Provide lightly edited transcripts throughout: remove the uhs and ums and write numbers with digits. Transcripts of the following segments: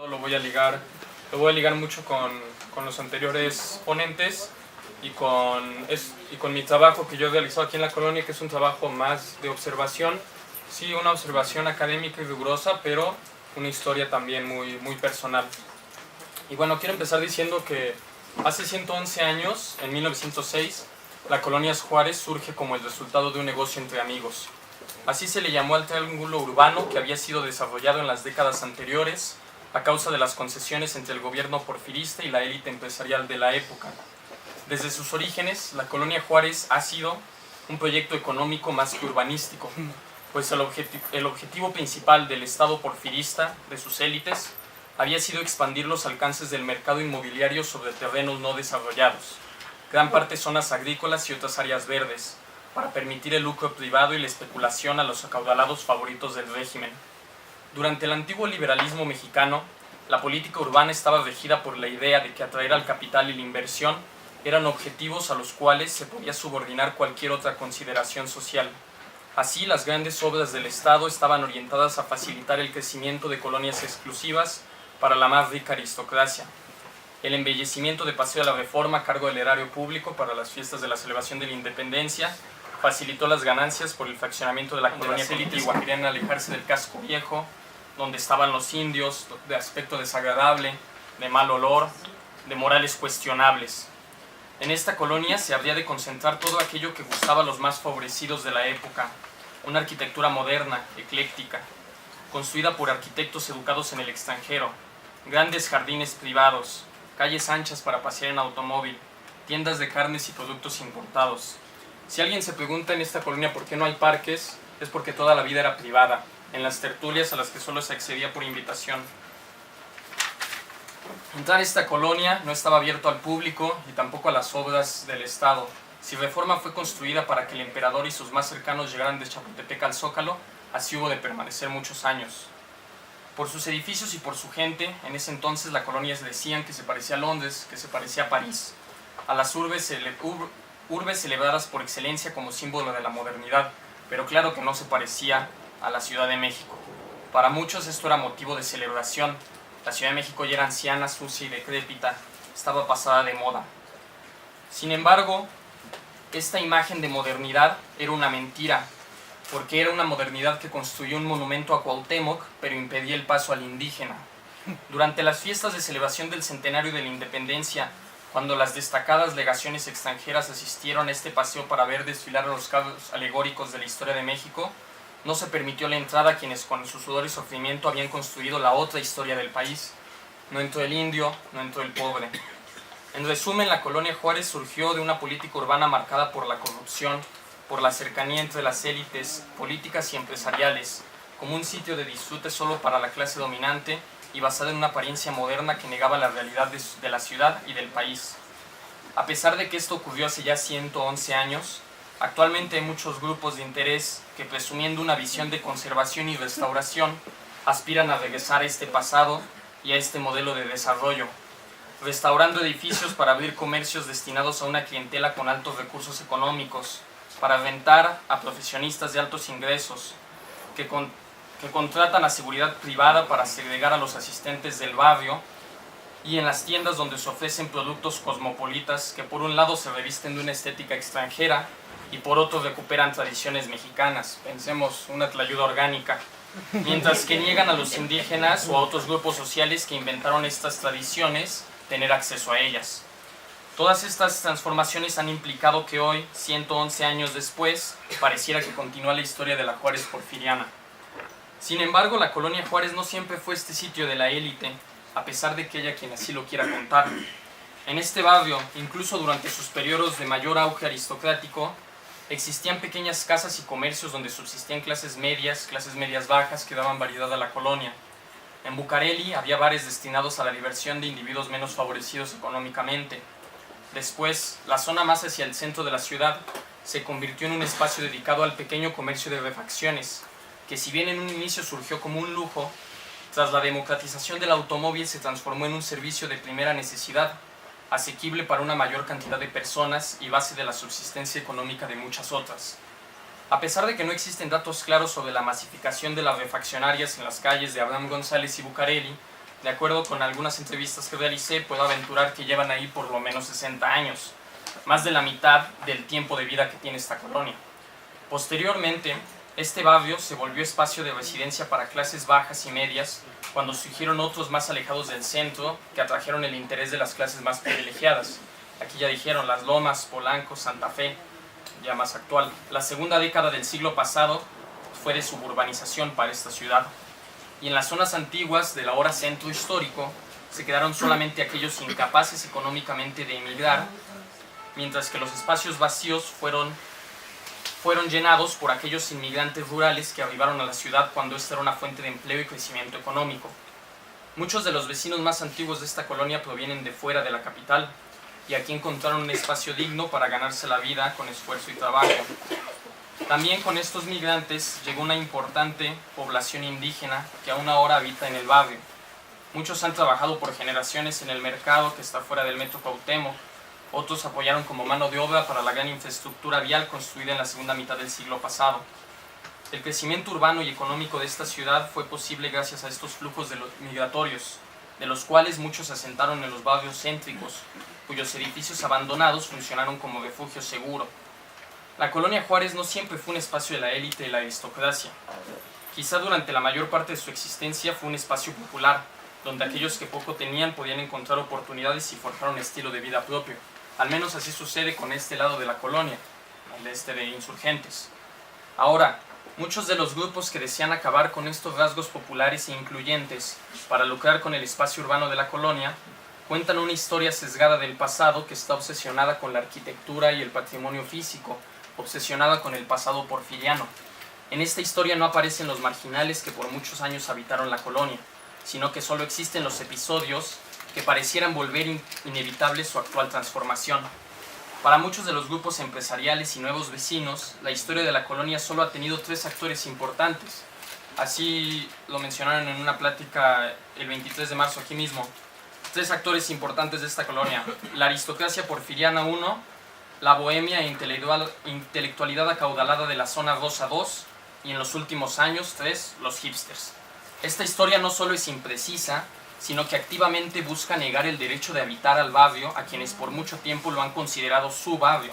Lo voy a ligar mucho con los anteriores ponentes y con mi trabajo que yo he realizado aquí en la colonia, que es un trabajo más de observación, sí, una observación académica y rigurosa, pero una historia también muy, muy personal. Y bueno, quiero empezar diciendo que hace 111 años, en 1906, la colonia Juárez surge como el resultado de un negocio entre amigos. Así se le llamó al triángulo urbano que había sido desarrollado en las décadas anteriores a causa de las concesiones entre el gobierno porfirista y la élite empresarial de la época. Desde sus orígenes, la colonia Juárez ha sido un proyecto económico más que urbanístico, pues el objetivo principal del Estado porfirista, de sus élites, había sido expandir los alcances del mercado inmobiliario sobre terrenos no desarrollados, gran parte zonas agrícolas y otras áreas verdes, para permitir el lucro privado y la especulación a los acaudalados favoritos del régimen. Durante el antiguo liberalismo mexicano, la política urbana estaba regida por la idea de que atraer al capital y la inversión eran objetivos a los cuales se podía subordinar cualquier otra consideración social. Así, las grandes obras del Estado estaban orientadas a facilitar el crecimiento de colonias exclusivas para la más rica aristocracia. El embellecimiento de Paseo de la Reforma a cargo del erario público para las fiestas de la celebración de la Independencia facilitó las ganancias por el fraccionamiento de la colonia élites que querían alejarse del casco viejo, donde estaban los indios, de aspecto desagradable, de mal olor, de morales cuestionables. En esta colonia se habría de concentrar todo aquello que gustaba a los más favorecidos de la época, una arquitectura moderna, ecléctica, construida por arquitectos educados en el extranjero, grandes jardines privados, calles anchas para pasear en automóvil, tiendas de carnes y productos importados. Si alguien se pregunta en esta colonia por qué no hay parques, es porque toda la vida era privada, en las tertulias a las que solo se accedía por invitación. Entrar a esta colonia no estaba abierto al público y tampoco a las obras del Estado. Si Reforma fue construida para que el emperador y sus más cercanos llegaran de Chapultepec al Zócalo, así hubo de permanecer muchos años. Por sus edificios y por su gente, en ese entonces la colonia se decían que se parecía a Londres, que se parecía a París, a las urbes celebradas por excelencia como símbolo de la modernidad, pero claro que no se parecía a la Ciudad de México. Para muchos esto era motivo de celebración. La Ciudad de México ya era anciana, sucia y decrépita, estaba pasada de moda. Sin embargo, esta imagen de modernidad era una mentira, porque era una modernidad que construyó un monumento a Cuauhtémoc, pero impedía el paso al indígena. Durante las fiestas de celebración del centenario de la Independencia, cuando las destacadas legaciones extranjeras asistieron a este paseo para ver desfilar a los carros alegóricos de la historia de México, no se permitió la entrada a quienes con su sudor y sufrimiento habían construido la otra historia del país. No entró el indio, no entró el pobre. En resumen, la colonia Juárez surgió de una política urbana marcada por la corrupción, por la cercanía entre las élites políticas y empresariales, como un sitio de disfrute solo para la clase dominante y basada en una apariencia moderna que negaba la realidad de la ciudad y del país. A pesar de que esto ocurrió hace ya 111 años, actualmente hay muchos grupos de interés que, presumiendo una visión de conservación y restauración, aspiran a regresar a este pasado y a este modelo de desarrollo, restaurando edificios para abrir comercios destinados a una clientela con altos recursos económicos, para rentar a profesionistas de altos ingresos, que contratan a seguridad privada para segregar a los asistentes del barrio, y en las tiendas donde se ofrecen productos cosmopolitas que por un lado se revisten de una estética extranjera y por otro recuperan tradiciones mexicanas, pensemos una tlayuda orgánica, mientras que niegan a los indígenas o a otros grupos sociales que inventaron estas tradiciones tener acceso a ellas. Todas estas transformaciones han implicado que hoy, 111 años después, pareciera que continúa la historia de la Juárez porfiriana. Sin embargo, la colonia Juárez no siempre fue este sitio de la élite, a pesar de que haya quien así lo quiera contar. En este barrio, incluso durante sus periodos de mayor auge aristocrático, existían pequeñas casas y comercios donde subsistían clases medias bajas que daban variedad a la colonia. En Bucareli había bares destinados a la diversión de individuos menos favorecidos económicamente. Después, la zona más hacia el centro de la ciudad se convirtió en un espacio dedicado al pequeño comercio de refacciones, que si bien en un inicio surgió como un lujo, tras la democratización del automóvil se transformó en un servicio de primera necesidad, asequible para una mayor cantidad de personas y base de la subsistencia económica de muchas otras. A pesar de que no existen datos claros sobre la masificación de las refaccionarias en las calles de Abraham González y Bucareli, De acuerdo con algunas entrevistas que realicé, puedo aventurar que llevan ahí por lo menos 60 años, más de la mitad del tiempo de vida que tiene esta colonia. Posteriormente, este barrio se volvió espacio de residencia para clases bajas y medias, cuando surgieron otros más alejados del centro que atrajeron el interés de las clases más privilegiadas. Aquí ya dijeron Las Lomas, Polanco, Santa Fe, ya más actual. La segunda década del siglo pasado fue de suburbanización para esta ciudad. Y en las zonas antiguas del ahora centro histórico se quedaron solamente aquellos incapaces económicamente de emigrar, mientras que los espacios vacíos fueron llenados por aquellos inmigrantes rurales que arribaron a la ciudad cuando esta era una fuente de empleo y crecimiento económico. Muchos de los vecinos más antiguos de esta colonia provienen de fuera de la capital, y aquí encontraron un espacio digno para ganarse la vida con esfuerzo y trabajo. También con estos migrantes llegó una importante población indígena que aún ahora habita en el barrio. Muchos han trabajado por generaciones en el mercado que está fuera del Metro Cuauhtémoc. Otros apoyaron como mano de obra para la gran infraestructura vial construida en la segunda mitad del siglo pasado. El crecimiento urbano y económico de esta ciudad fue posible gracias a estos flujos migratorios, de los cuales muchos se asentaron en los barrios céntricos, cuyos edificios abandonados funcionaron como refugio seguro. La colonia Juárez no siempre fue un espacio de la élite y la aristocracia. Quizá durante la mayor parte de su existencia fue un espacio popular, donde aquellos que poco tenían podían encontrar oportunidades y forjar un estilo de vida propio. Al menos así sucede con este lado de la colonia, el este de Insurgentes. Ahora, muchos de los grupos que desean acabar con estos rasgos populares e incluyentes para lucrar con el espacio urbano de la colonia, cuentan una historia sesgada del pasado que está obsesionada con la arquitectura y el patrimonio físico, obsesionada con el pasado porfiriano. En esta historia no aparecen los marginales que por muchos años habitaron la colonia, sino que solo existen los episodios que parecieran volver inevitable su actual transformación. Para muchos de los grupos empresariales y nuevos vecinos, la historia de la colonia solo ha tenido 3 actores importantes. Así lo mencionaron en una plática el 23 de marzo aquí mismo. 3 actores importantes de esta colonia: la aristocracia porfiriana 1, la bohemia e intelectualidad acaudalada de la zona Rosa 2, y en los últimos años 3, los hipsters. Esta historia no solo es imprecisa, sino que activamente busca negar el derecho de habitar al barrio a quienes por mucho tiempo lo han considerado su barrio.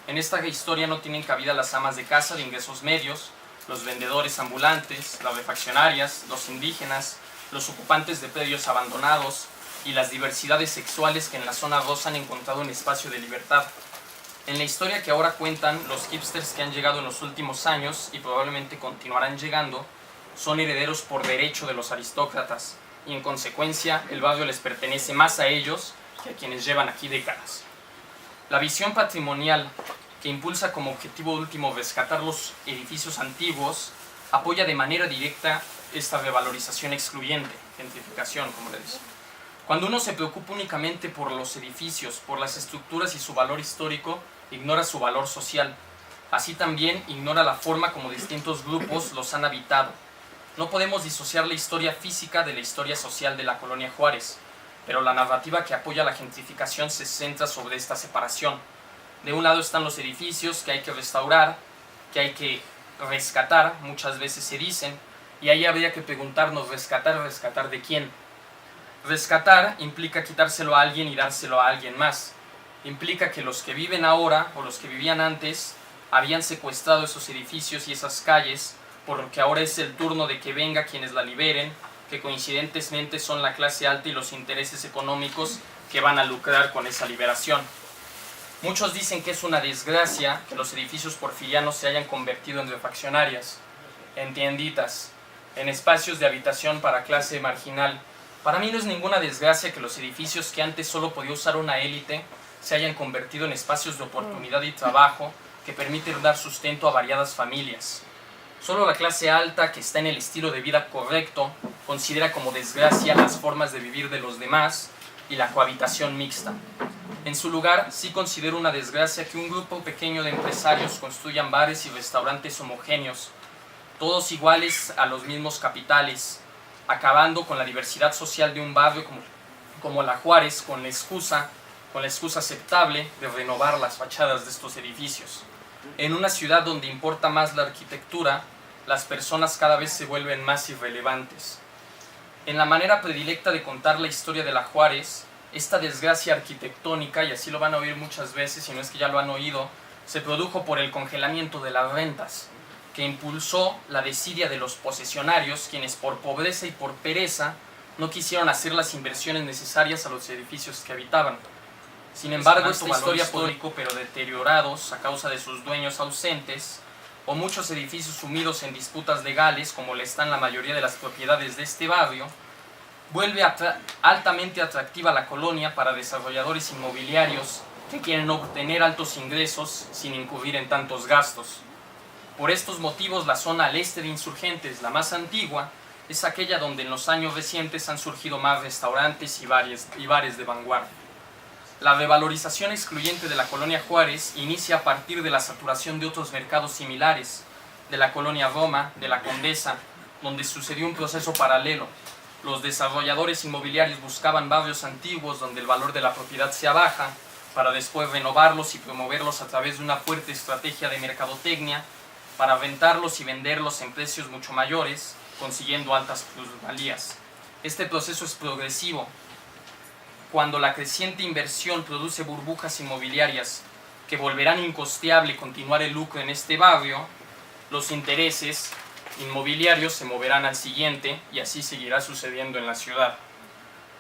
En esta historia no tienen cabida las amas de casa de ingresos medios, los vendedores ambulantes, las refaccionarias, los indígenas, los ocupantes de predios abandonados y las diversidades sexuales que en la zona rosa han encontrado un espacio de libertad. En la historia que ahora cuentan, los hipsters que han llegado en los últimos años y probablemente continuarán llegando son herederos por derecho de los aristócratas, y en consecuencia el barrio les pertenece más a ellos que a quienes llevan aquí décadas. La visión patrimonial, que impulsa como objetivo último rescatar los edificios antiguos, apoya de manera directa esta revalorización excluyente, gentrificación, como le dicen. Cuando uno se preocupa únicamente por los edificios, por las estructuras y su valor histórico, ignora su valor social. Así también ignora la forma como distintos grupos los han habitado. No podemos disociar la historia física de la historia social de la colonia Juárez, pero la narrativa que apoya la gentrificación se centra sobre esta separación. De un lado están los edificios que hay que restaurar, que hay que rescatar, muchas veces se dicen, y ahí habría que preguntarnos, ¿rescatar de quién? Rescatar implica quitárselo a alguien y dárselo a alguien más. Implica que los que viven ahora o los que vivían antes habían secuestrado esos edificios y esas calles, porque ahora es el turno de que venga quienes la liberen, que coincidentemente son la clase alta y los intereses económicos que van a lucrar con esa liberación. Muchos dicen que es una desgracia que los edificios porfirianos se hayan convertido en refaccionarias, en tienditas, en espacios de habitación para clase marginal. Para mí no es ninguna desgracia que los edificios que antes solo podía usar una élite se hayan convertido en espacios de oportunidad y trabajo que permiten dar sustento a variadas familias. Solo la clase alta, que está en el estilo de vida correcto, considera como desgracia las formas de vivir de los demás y la cohabitación mixta. En su lugar, sí considero una desgracia que un grupo pequeño de empresarios construyan bares y restaurantes homogéneos, todos iguales a los mismos capitales, acabando con la diversidad social de un barrio como la Juárez, con la excusa aceptable de renovar las fachadas de estos edificios. En una ciudad donde importa más la arquitectura, las personas cada vez se vuelven más irrelevantes. En la manera predilecta de contar la historia de la Juárez, esta desgracia arquitectónica, y así lo van a oír muchas veces, si no es que ya lo han oído, se produjo por el congelamiento de las rentas, que impulsó la desidia de los posesionarios, quienes por pobreza y por pereza no quisieron hacer las inversiones necesarias a los edificios que habitaban. Sin embargo, esta historia histórico, pero deteriorados a causa de sus dueños ausentes, o muchos edificios sumidos en disputas legales, como le están la mayoría de las propiedades de este barrio, vuelve altamente atractiva la colonia para desarrolladores inmobiliarios que quieren obtener altos ingresos sin incurrir en tantos gastos. Por estos motivos, la zona al este de Insurgentes, la más antigua, es aquella donde en los años recientes han surgido más restaurantes y bares de vanguardia. La revalorización excluyente de la colonia Juárez inicia a partir de la saturación de otros mercados similares, de la colonia Roma, de la Condesa, donde sucedió un proceso paralelo. Los desarrolladores inmobiliarios buscaban barrios antiguos donde el valor de la propiedad sea baja, para después renovarlos y promoverlos a través de una fuerte estrategia de mercadotecnia, para rentarlos y venderlos en precios mucho mayores, consiguiendo altas plusvalías. Este proceso es progresivo. Cuando la creciente inversión produce burbujas inmobiliarias que volverán incosteable continuar el lucro en este barrio, los intereses inmobiliarios se moverán al siguiente y así seguirá sucediendo en la ciudad.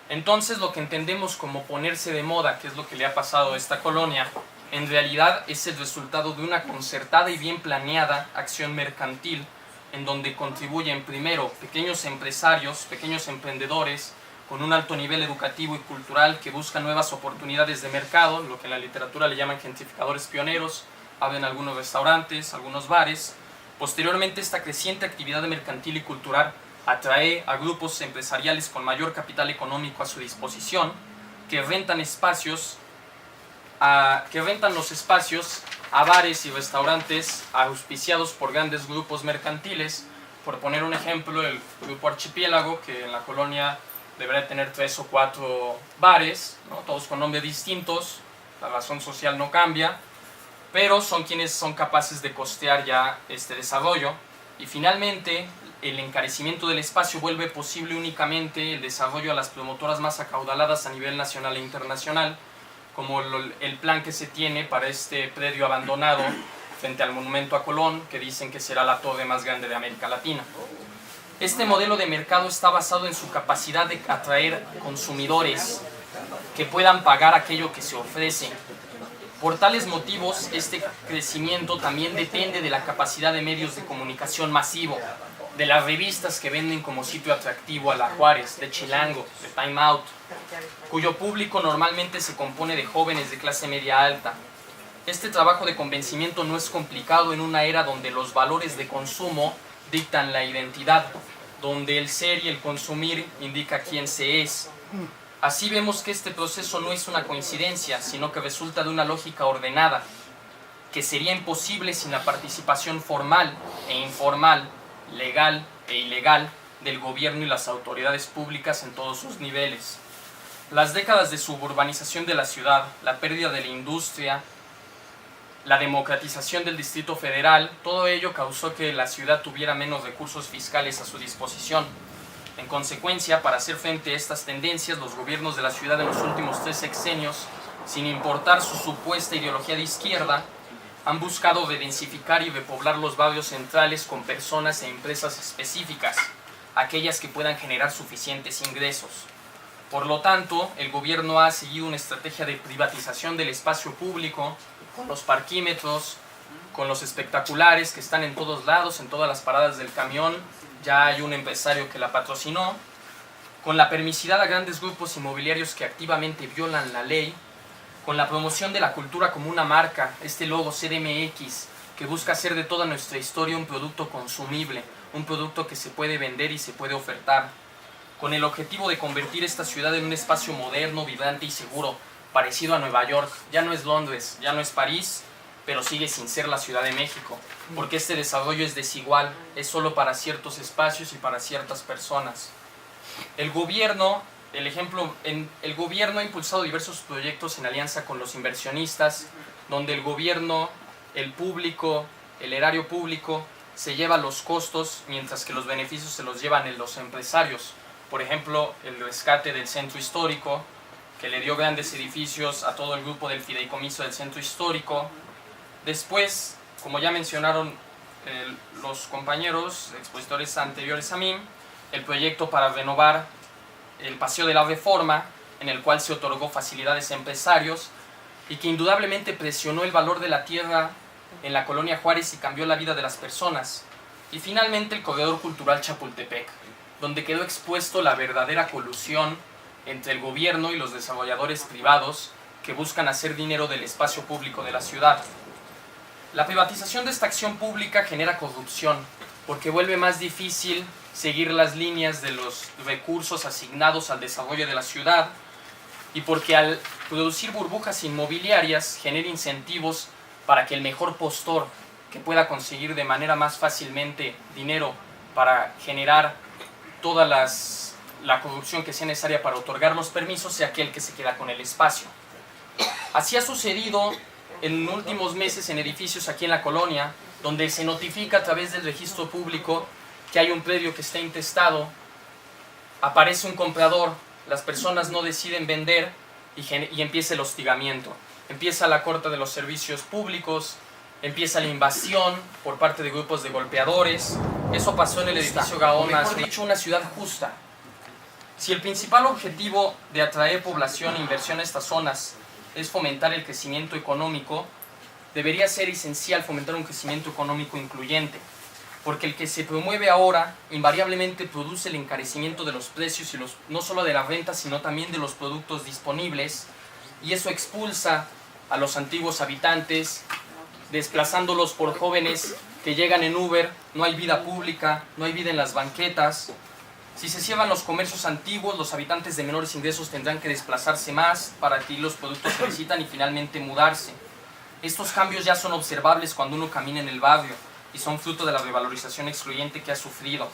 Entonces, lo que entendemos como ponerse de moda, que es lo que le ha pasado a esta colonia, en realidad es el resultado de una concertada y bien planeada acción mercantil en donde contribuyen primero pequeños empresarios, pequeños emprendedores con un alto nivel educativo y cultural que buscan nuevas oportunidades de mercado, lo que en la literatura le llaman gentrificadores pioneros, abren algunos restaurantes, algunos bares. Posteriormente, esta creciente actividad mercantil y cultural atrae a grupos empresariales con mayor capital económico a su disposición, que rentan los espacios a bares y restaurantes auspiciados por grandes grupos mercantiles. Por poner un ejemplo, el Grupo Archipiélago, que en la colonia debería tener 3 o 4 bares, ¿no? Todos con nombres distintos, la razón social no cambia, pero son quienes son capaces de costear ya este desarrollo. Y finalmente, el encarecimiento del espacio vuelve posible únicamente el desarrollo a las promotoras más acaudaladas a nivel nacional e internacional, como el plan que se tiene para este predio abandonado frente al monumento a Colón, que dicen que será la torre más grande de América Latina. Este modelo de mercado está basado en su capacidad de atraer consumidores que puedan pagar aquello que se ofrece. Por tales motivos, este crecimiento también depende de la capacidad de medios de comunicación masivo, de las revistas que venden como sitio atractivo a la Juárez, de Chilango, de Time Out, cuyo público normalmente se compone de jóvenes de clase media alta. Este trabajo de convencimiento no es complicado en una era donde los valores de consumo dictan la identidad, donde el ser y el consumir indica quién se es. Así vemos que este proceso no es una coincidencia, sino que resulta de una lógica ordenada, que sería imposible sin la participación formal e informal, legal e ilegal del gobierno y las autoridades públicas en todos sus niveles. Las décadas de suburbanización de la ciudad, la pérdida de la industria, la democratización del Distrito Federal, todo ello causó que la ciudad tuviera menos recursos fiscales a su disposición. En consecuencia, para hacer frente a estas tendencias, los gobiernos de la ciudad en los últimos 3 sexenios, sin importar su supuesta ideología de izquierda, han buscado redensificar y repoblar los barrios centrales con personas e empresas específicas, aquellas que puedan generar suficientes ingresos. Por lo tanto, el gobierno ha seguido una estrategia de privatización del espacio público, con los parquímetros, con los espectaculares que están en todos lados, en todas las paradas del camión. Ya hay un empresario que la patrocinó, con la permisidad a grandes grupos inmobiliarios que activamente violan la ley, con la promoción de la cultura como una marca, este logo CDMX, que busca hacer de toda nuestra historia un producto consumible, un producto que se puede vender y se puede ofertar, con el objetivo de convertir esta ciudad en un espacio moderno, vibrante y seguro, parecido a Nueva York. Ya no es Londres, ya no es París, pero sigue sin ser la Ciudad de México, porque este desarrollo es desigual, es solo para ciertos espacios y para ciertas personas. El gobierno ha impulsado diversos proyectos en alianza con los inversionistas, donde el gobierno, el público, el erario público se lleva los costos, mientras que los beneficios se los llevan los empresarios. Por ejemplo, el rescate del centro histórico, que le dio grandes edificios a todo el grupo del fideicomiso del centro histórico. Después, como ya mencionaron los compañeros expositores anteriores a mí, el proyecto para renovar el Paseo de la Reforma, en el cual se otorgó facilidades a empresarios y que indudablemente presionó el valor de la tierra en la colonia Juárez y cambió la vida de las personas. Y finalmente el Corredor Cultural Chapultepec, donde quedó expuesto la verdadera colusión entre el gobierno y los desarrolladores privados que buscan hacer dinero del espacio público de la ciudad. La privatización de esta acción pública genera corrupción, porque vuelve más difícil seguir las líneas de los recursos asignados al desarrollo de la ciudad, y porque al producir burbujas inmobiliarias genera incentivos para que el mejor postor, que pueda conseguir de manera más fácilmente dinero para generar toda la corrupción que sea necesaria para otorgar los permisos, sea aquel que se queda con el espacio. Así ha sucedido en últimos meses en edificios aquí en la colonia, donde se notifica a través del registro público que hay un predio que está intestado, aparece un comprador, las personas no deciden vender y empieza el hostigamiento. Empieza la corte de los servicios públicos, empieza la invasión por parte de grupos de golpeadores. Eso pasó en el edificio Gaona, mejor dicho, una ciudad justa. Si el principal objetivo de atraer población e inversión a estas zonas es fomentar el crecimiento económico, debería ser esencial fomentar un crecimiento económico incluyente, porque el que se promueve ahora invariablemente produce el encarecimiento de los precios y no solo de la renta, sino también de los productos disponibles, y eso expulsa a los antiguos habitantes, desplazándolos por jóvenes que llegan en Uber. No hay vida pública, no hay vida en las banquetas. Si se cierran los comercios antiguos, los habitantes de menores ingresos tendrán que desplazarse más para adquirir los productos que necesitan y finalmente mudarse. Estos cambios ya son observables cuando uno camina en el barrio y son fruto de la revalorización excluyente que ha sufrido.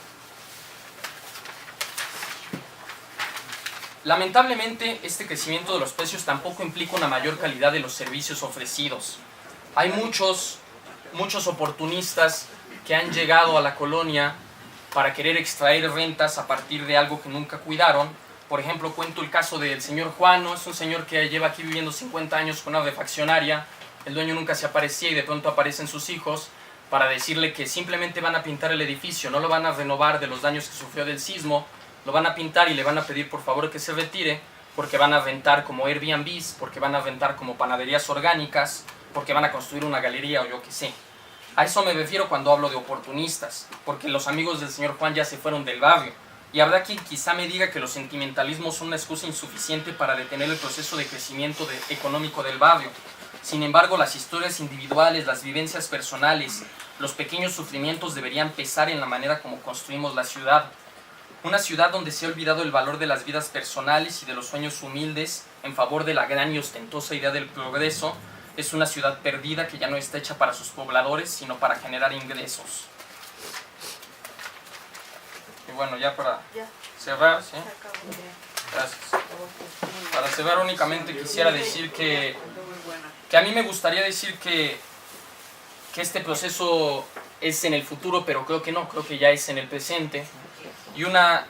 Lamentablemente, este crecimiento de los precios tampoco implica una mayor calidad de los servicios ofrecidos. Hay muchos oportunistas que han llegado a la colonia para querer extraer rentas a partir de algo que nunca cuidaron. Por ejemplo, cuento el caso del señor Juano. Es un señor que lleva aquí viviendo 50 años con una refaccionaria. El dueño nunca se aparecía y de pronto aparecen sus hijos para decirle que simplemente van a pintar el edificio, no lo van a renovar de los daños que sufrió del sismo, lo van a pintar y le van a pedir por favor que se retire, porque van a rentar como Airbnbs, porque van a rentar como panaderías orgánicas, porque van a construir una galería o yo qué sé. A eso me refiero cuando hablo de oportunistas, porque los amigos del señor Juan ya se fueron del barrio, y habrá quien quizá me diga que los sentimentalismos son una excusa insuficiente para detener el proceso de crecimiento económico del barrio. Sin embargo, las historias individuales, las vivencias personales, los pequeños sufrimientos deberían pesar en la manera como construimos la ciudad. Una ciudad donde se ha olvidado el valor de las vidas personales y de los sueños humildes en favor de la gran y ostentosa idea del progreso, es una ciudad perdida que ya no está hecha para sus pobladores, sino para generar ingresos. Y bueno, ya para cerrar, ¿sí? Gracias. Para cerrar únicamente quisiera decir que a mí me gustaría decir que este proceso es en el futuro, pero creo que no, creo que ya es en el presente. Y una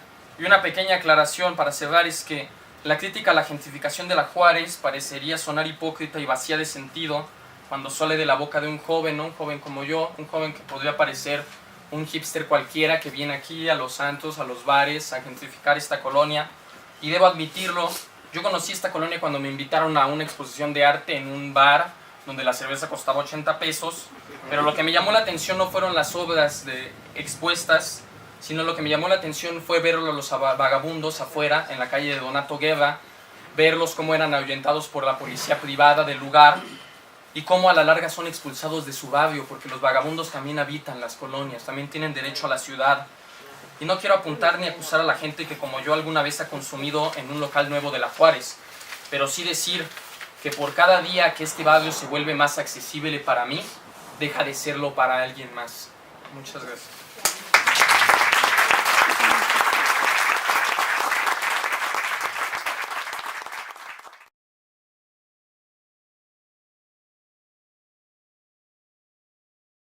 pequeña aclaración para cerrar es que la crítica a la gentrificación de la Juárez parecería sonar hipócrita y vacía de sentido cuando sale de la boca de un joven, ¿no? Un joven como yo, un joven que podría parecer un hipster cualquiera que viene aquí a los antros, a los bares, a gentrificar esta colonia. Y debo admitirlo, yo conocí esta colonia cuando me invitaron a una exposición de arte en un bar donde la cerveza costaba 80 pesos, pero lo que me llamó la atención no fueron las obras expuestas, sino lo que me llamó la atención fue ver a los vagabundos afuera, en la calle de Donato Guerra, verlos cómo eran ahuyentados por la policía privada del lugar y cómo a la larga son expulsados de su barrio, porque los vagabundos también habitan las colonias, también tienen derecho a la ciudad. Y no quiero apuntar ni acusar a la gente que como yo alguna vez ha consumido en un local nuevo de la Juárez, pero sí decir que por cada día que este barrio se vuelve más accesible para mí, deja de serlo para alguien más. Muchas gracias.